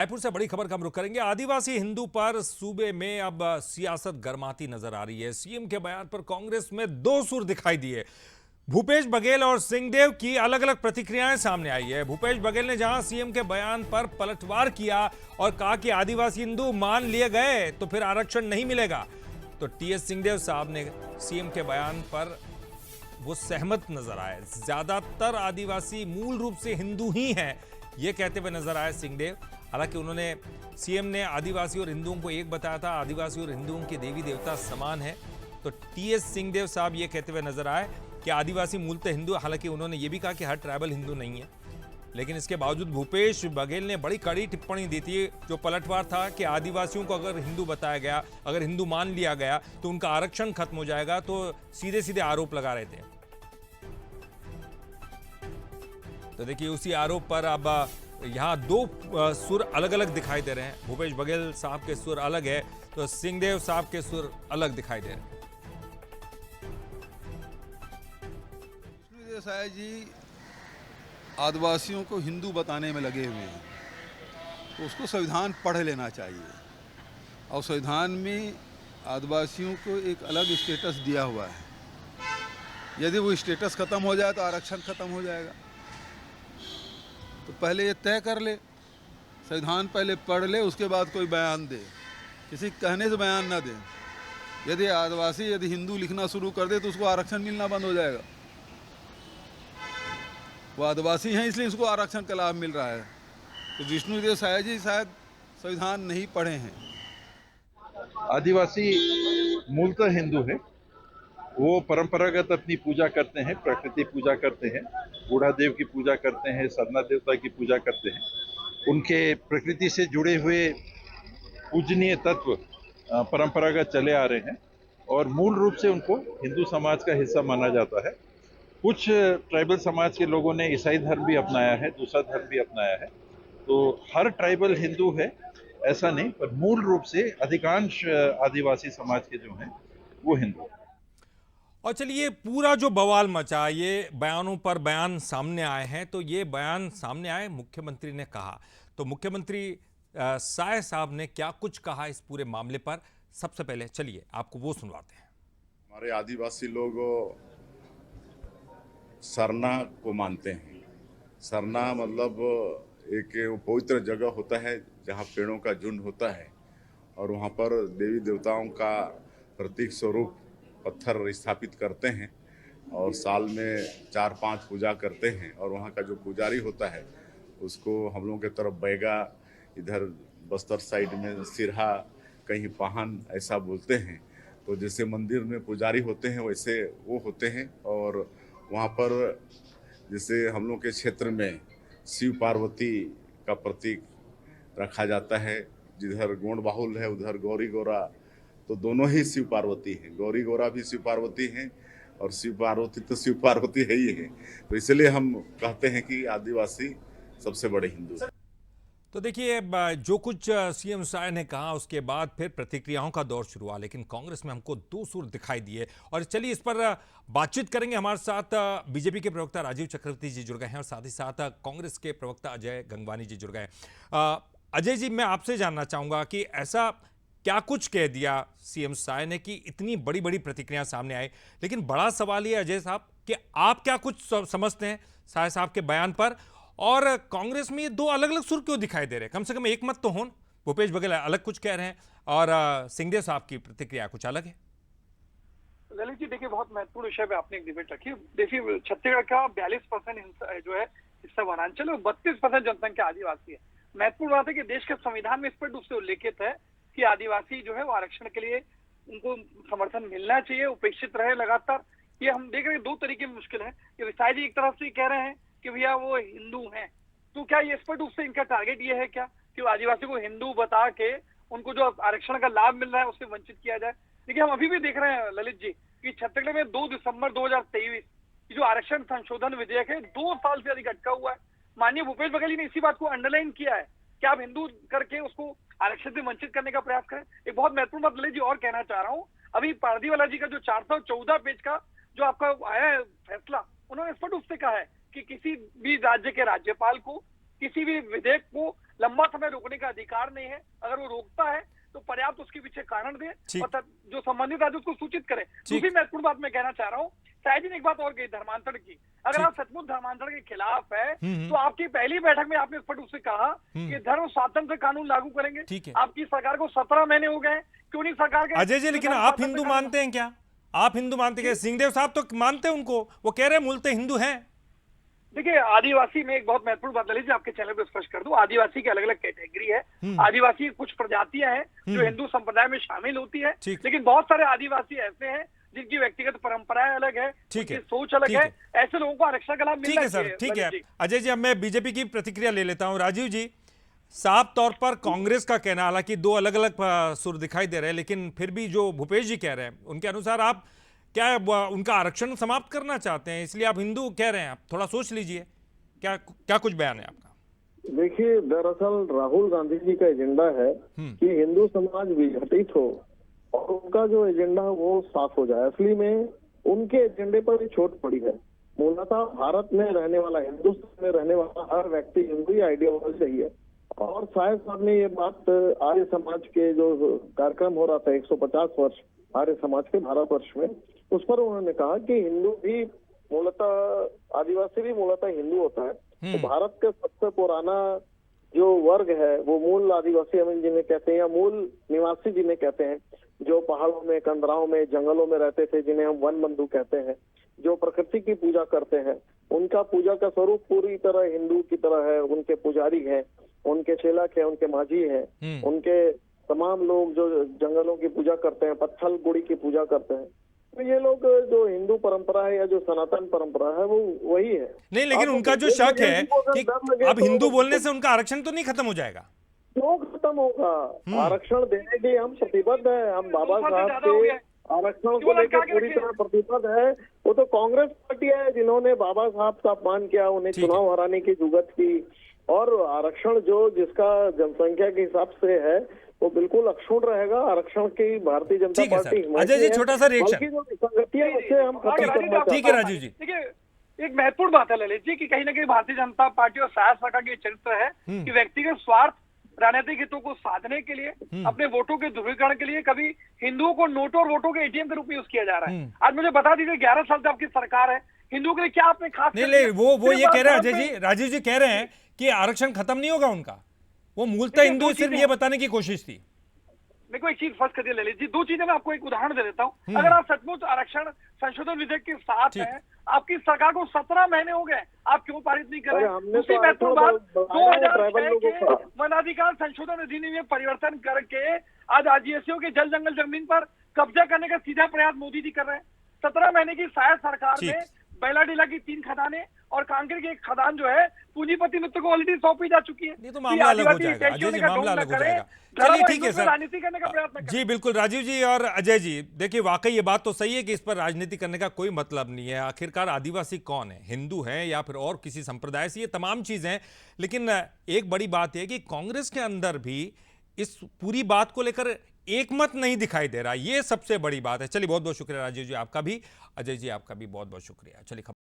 रायपुर से बड़ी खबर का हम रुख करेंगे। आदिवासी हिंदू पर सूबे में अब सियासत गर्माती नजर आ रही है। सीएम के बयान पर कांग्रेस में दो सुर दिखाई दिए। भूपेश बघेल और सिंहदेव की अलग अलग प्रतिक्रियाएं सामने आई है। भूपेश बघेल ने जहां सीएम के बयान पर पलटवार किया और कहा कि आदिवासी हिंदू मान लिए गए तो फिर आरक्षण नहीं मिलेगा, तो टीएस सिंहदेव साहब ने सीएम के बयान पर वो सहमत नजर आए। ज्यादातर आदिवासी मूल रूप से हिंदू ही हैं, ये कहते हुए नजर आए सिंहदेव। हालांकि उन्होंने सीएम ने आदिवासी और हिंदुओं को एक बताया था, आदिवासी और हिंदुओं के देवी देवता समान है। तो टीएस सिंहदेव साहब ये कहते हुए नजर आए कि आदिवासी मूलतः हिंदू। हालांकि उन्होंने ये भी कहा कि हर ट्राइबल हिंदू नहीं है, लेकिन इसके बावजूद भूपेश बघेल ने बड़ी कड़ी टिप्पणी दी थी, जो पलटवार था कि आदिवासियों को अगर हिंदू बताया गया, अगर हिंदू मान लिया गया तो उनका आरक्षण खत्म हो जाएगा। तो सीधे सीधे आरोप लगा रहे थे। तो देखिए, उसी आरोप पर अब यहाँ दो सुर अलग अलग दिखाई दे रहे हैं। भूपेश बघेल साहब के सुर अलग है, तो सिंहदेव साहब के सुर अलग दिखाई दे रहे हैं। देसाई जी आदिवासियों को हिंदू बताने में लगे हुए हैं, तो उसको संविधान पढ़ लेना चाहिए। और संविधान में आदिवासियों को एक अलग स्टेटस दिया हुआ है। यदि वो स्टेटस खत्म हो जाए तो आरक्षण खत्म हो जाएगा। तो पहले ये तय कर ले, संविधान पहले पढ़ ले, उसके बाद कोई बयान दे। किसी कहने से बयान ना दे। यदि आदिवासी यदि हिंदू लिखना शुरू कर दे तो उसको आरक्षण मिलना बंद हो जाएगा। वो आदिवासी हैं इसलिए उसको आरक्षण का लाभ मिल रहा है। तो विष्णुदेव साय जी शायद संविधान नहीं पढ़े हैं। आदिवासी मूलतः हिंदू है। वो परंपरागत अपनी पूजा करते हैं, प्रकृति पूजा करते हैं, बूढ़ा देव की पूजा करते हैं, सरना देवता की पूजा करते हैं। उनके प्रकृति से जुड़े हुए पूजनीय तत्व परंपरागत चले आ रहे हैं और मूल रूप से उनको हिंदू समाज का हिस्सा माना जाता है। कुछ ट्राइबल समाज के लोगों ने ईसाई धर्म भी अपनाया है, दूसरा धर्म भी अपनाया है। तो हर ट्राइबल हिंदू है ऐसा नहीं, पर मूल रूप से अधिकांश आदिवासी समाज के जो हैं वो हिंदू हैं। और चलिए, पूरा जो बवाल मचा, ये बयानों पर बयान सामने आए हैं, तो ये बयान सामने आए, मुख्यमंत्री ने कहा। तो मुख्यमंत्री साय साहब ने क्या कुछ कहा इस पूरे मामले पर, सबसे पहले चलिए आपको वो सुनवाते हैं। हमारे आदिवासी लोग सरना को मानते हैं। सरना मतलब एक पवित्र जगह होता है जहाँ पेड़ों का झुंड होता है और वहाँ पर देवी देवताओं का प्रतीक स्वरूप पत्थर स्थापित करते हैं और साल में 4-5 पूजा करते हैं। और वहाँ का जो पुजारी होता है उसको हम लोगों की तरफ बैगा, इधर बस्तर साइड में सिरहा, कहीं पाहन ऐसा बोलते हैं। तो जैसे मंदिर में पुजारी होते हैं वैसे वो होते हैं। और वहाँ पर जैसे हम लोग के क्षेत्र में शिव पार्वती का प्रतीक रखा जाता है, जिधर गोंड बाहुल है उधर गौरी गौरा, तो दोनों ही शिव पार्वती हैं। गौरी गौरा भी शिव पार्वती हैं और शिव पार्वती तो शिव पार्वती है ही है। तो इसलिए हम कहते हैं कि आदिवासी सबसे बड़े हिंदू हैं। तो देखिए, जो कुछ सीएम साय ने कहा, उसके बाद फिर प्रतिक्रियाओं का दौर शुरू हुआ, लेकिन कांग्रेस में हमको दो सुर दिखाई दिए। और चलिए, इस पर बातचीत करेंगे। हमारे साथ बीजेपी के प्रवक्ता राजीव चक्रवर्ती जी जुड़ गए हैं और साथ ही साथ कांग्रेस के प्रवक्ता अजय गंगवानी जी जुड़ गए हैं। अजय जी, मैं आपसे जानना चाहूँगा कि ऐसा क्या कुछ कह दिया सीएम साय ने कि इतनी बड़ी बड़ी प्रतिक्रिया सामने आई। लेकिन बड़ा सवाल ये अजय साहब कि आप क्या कुछ समझते हैं साय साहब के बयान पर, और कांग्रेस में ये दो अलग अलग सुर क्यों दिखाई दे रहे हैं? कम से कम एक मत तो हो। भूपेश बघेल अलग कुछ कह रहे हैं और सिंहदेव साहब की प्रतिक्रिया कुछ अलग है। ललित जी, देखिए, बहुत महत्वपूर्ण विषय पे आपने एक डिबेट रखी। देखिए, छत्तीसगढ़ का 42% जो है हिस्सा वनांचल और 32% जनसंख्या आदिवासी है। महत्वपूर्ण बात है कि देश के संविधान में स्पष्ट रूप से उल्लेखित है कि आदिवासी जो है वो आरक्षण के लिए उनको समर्थन मिलना चाहिए, उपेक्षित रहे लगातार। ये हम देख रहे हैं दो तरीके में मुश्किल है कि विसाई जी एक तरफ से कह रहे हैं कि भैया वो हिंदू हैं, तो क्या ये स्पष्ट रूप से इनका टारगेट ये है क्या कि वादिवासी को हिंदू बता के उनको जो आरक्षण का लाभ मिल रहा है उससे वंचित किया जाए? देखिए, हम अभी भी देख रहे हैं ललित जी कि छत्तीसगढ़ में 2 दिसंबर 2023 जो आरक्षण संशोधन विधेयक है 2 साल से अधिक अटका हुआ है। माननीय भूपेश बघेल जी ने इसी बात को अंडरलाइन किया है कि आप हिंदू करके उसको आरक्षण से वंचित करने का प्रयास करें। एक बहुत महत्वपूर्ण बात ललित जी और कहना चाह रहा हूँ, अभी पारदीवाला जी का जो 414 पेज का जो आपका आया है फैसला, उन्होंने स्पष्ट रूप से कहा है कि किसी भी राज्य के राज्यपाल को किसी भी विधेयक को लंबा समय रोकने का अधिकार नहीं है। अगर वो रोकता है तो पर्याप्त उसके पीछे कारण दे और जो संबंधित राज्य उसको सूचित करे। दूसरी महत्वपूर्ण बात मैं कहना चाह रहा हूँ, शायद जी ने एक बात और कही धर्मांतरण की। अगर आप सचमुच धर्मांतरण के खिलाफ है तो आपकी पहली बैठक में आपने स्पष्ट रूप से कहा कि धर्म स्वातंत्र कानून लागू करेंगे। आपकी सरकार को 17 महीने हो गए, क्यों नहीं सरकार के? अजय जी, लेकिन आप हिंदू मानते हैं क्या? आप हिंदू मानते हैं? सिंहदेव साहब तो मानते हैं उनको, वो कह रहे हैं मूलतः हिंदू हैं। देखिए, आदिवासी में एक बहुत महत्वपूर्ण बात लीजिए, आपके चैनल पे स्पष्ट कर दूं, आदिवासी की अलग अलग कैटेगरी है। आदिवासी कुछ प्रजातियां हैं जो हिंदू संप्रदाय में शामिल होती है, लेकिन बहुत सारे आदिवासी ऐसे हैं जिनकी व्यक्तिगत परंपराएं अलग है, उनकी सोच अलग है। ऐसे लोगों को आरक्षण का लाभ मिलना चाहिए। ठीक है सर, ठीक है। अजय जी, अब मैं बीजेपी की प्रतिक्रिया ले लेता हूं। राजीव जी, साफ तौर पर कांग्रेस का कहना, हालांकि दो अलग अलग सुर दिखाई दे रहे हैं, लेकिन फिर भी जो भूपेश जी कह रहे हैं उनके अनुसार आप क्या उनका आरक्षण समाप्त करना चाहते हैं, इसलिए आप हिंदू कह रहे हैं। आप थोड़ा सोच लीजिए, क्या कुछ बयान है आपका? देखिए, दरअसल राहुल गांधी जी का एजेंडा है कि हिंदू समाज विघटित हो और उनका जो एजेंडा है वो साफ हो जाए। असली में उनके एजेंडे पर भी चोट पड़ी है। मूलतः भारत में रहने वाला, हिंदुस्तान में रहने वाला हर व्यक्ति हिंदू ही आइडियोलॉजी रही है। और शायद साहब ने ये बात आर्य समाज के जो कार्यक्रम हो रहा था 150 वर्ष आर्य समाज के भारतवर्ष में, उस पर उन्होंने कहा कि हिंदू भी मूलतः, आदिवासी भी मूलतः हिंदू होता है। तो भारत का सबसे पुराना जो वर्ग है वो मूल आदिवासी हम जिन्हें कहते हैं, या मूल निवासी जिन्हें कहते हैं, जो पहाड़ों में, कंदराओं में, जंगलों में रहते थे, जिन्हें हम वन बंधु कहते हैं, जो प्रकृति की पूजा करते हैं, उनका पूजा का स्वरूप पूरी तरह हिंदू की तरह है। उनके पुजारी हैं, उनके चेलक है, उनके माझी हैं, उनके तमाम लोग जो जंगलों की पूजा करते हैं, पत्थल गुड़ी की पूजा करते हैं। तो ये लोग जो हिंदू परंपरा है या जो सनातन परंपरा है वो वही है। नहीं, लेकिन उनका जो शक है कि अब हिंदू बोलने से उनका आरक्षण तो नहीं खत्म हो जाएगा? क्यों खत्म होगा? आरक्षण देने के हम प्रतिबद्ध है। हम बाबा साहब के आरक्षण को लेकर पूरी तरह प्रतिबद्ध है। वो तो कांग्रेस पार्टी है जिन्होंने बाबा साहब का अपमान किया, उन्हें चुनाव हराने की जुगत की। और आरक्षण जो जिसका जनसंख्या के हिसाब से है वो बिल्कुल अक्षुण्ण रहेगा। आरक्षण की भारतीय जनता पार्टी। अजय जी, छोटा सा रिएक्शन। ठीक है राजीव जी। देखिए, एक महत्वपूर्ण बात है ललित जी कि कहीं ना कहीं भारतीय जनता पार्टी और शायद सरकार के चरित्र है कि व्यक्तिगत स्वार्थ, राजनीतिक हितों को साधने के लिए, अपने वोटों के ध्रुवीकरण के लिए कभी हिंदुओं को नोटों और वोटों के एटीएम के रूप में यूज किया जा रहा है। आज मुझे बता दीजिए, 11 साल से आपकी सरकार है, हिंदुओं के लिए क्या आपने खास? नहीं, वो ये कह रहे हैं अजय जी, राजीव जी कह रहे हैं कि आरक्षण खत्म नहीं होगा उनका। वो मूलतः हिंदू सिर्फ ये बताने की कोशिश थी। मेरे को एक चीज फर्स्ट करिए ललित जी, दो चीजें मैं आपको एक उदाहरण दे देता हूँ। अगर आप सचमुच आरक्षण संशोधन विधेयक के साथ हैं, आपकी सरकार को 17 महीने हो गए, आप क्यों पारित नहीं कर रहे? दूसरी महत्वपूर्ण बात, 2006 के वनाधिकार संशोधन अधिनियम में परिवर्तन करके आज आदिवासियों के जल जंगल जमीन पर कब्जा करने का सीधा प्रयास मोदी जी कर रहे हैं। 17 महीने की शायद सरकार में बैलाडीला की 3 खदानें और कांकेर की एक खदान जो है पूंजीपति मित्र को ऑलरेडी सौंपी जा चुकी है। नहीं तो मामला अलग हो जाएगा अजय जी, मामला अलग हो जाएगा। चलिए ठीक है सर, राजनीति करने का प्रयास जी बिल्कुल। राजीव जी और अजय जी, देखिए वाकई ये बात तो सही है कि इस पर राजनीति करने का कोई मतलब नहीं है। आखिरकार आदिवासी कौन है, हिंदू है या फिर और किसी संप्रदाय से, ये तमाम चीजें। लेकिन एक बड़ी बात यह है कि कांग्रेस के अंदर भी इस पूरी बात को लेकर एक मत नहीं दिखाई दे रहा, ये सबसे बड़ी बात है। चलिए, बहुत बहुत शुक्रिया राजीव जी आपका भी, अजय जी आपका भी बहुत बहुत शुक्रिया। चलिए।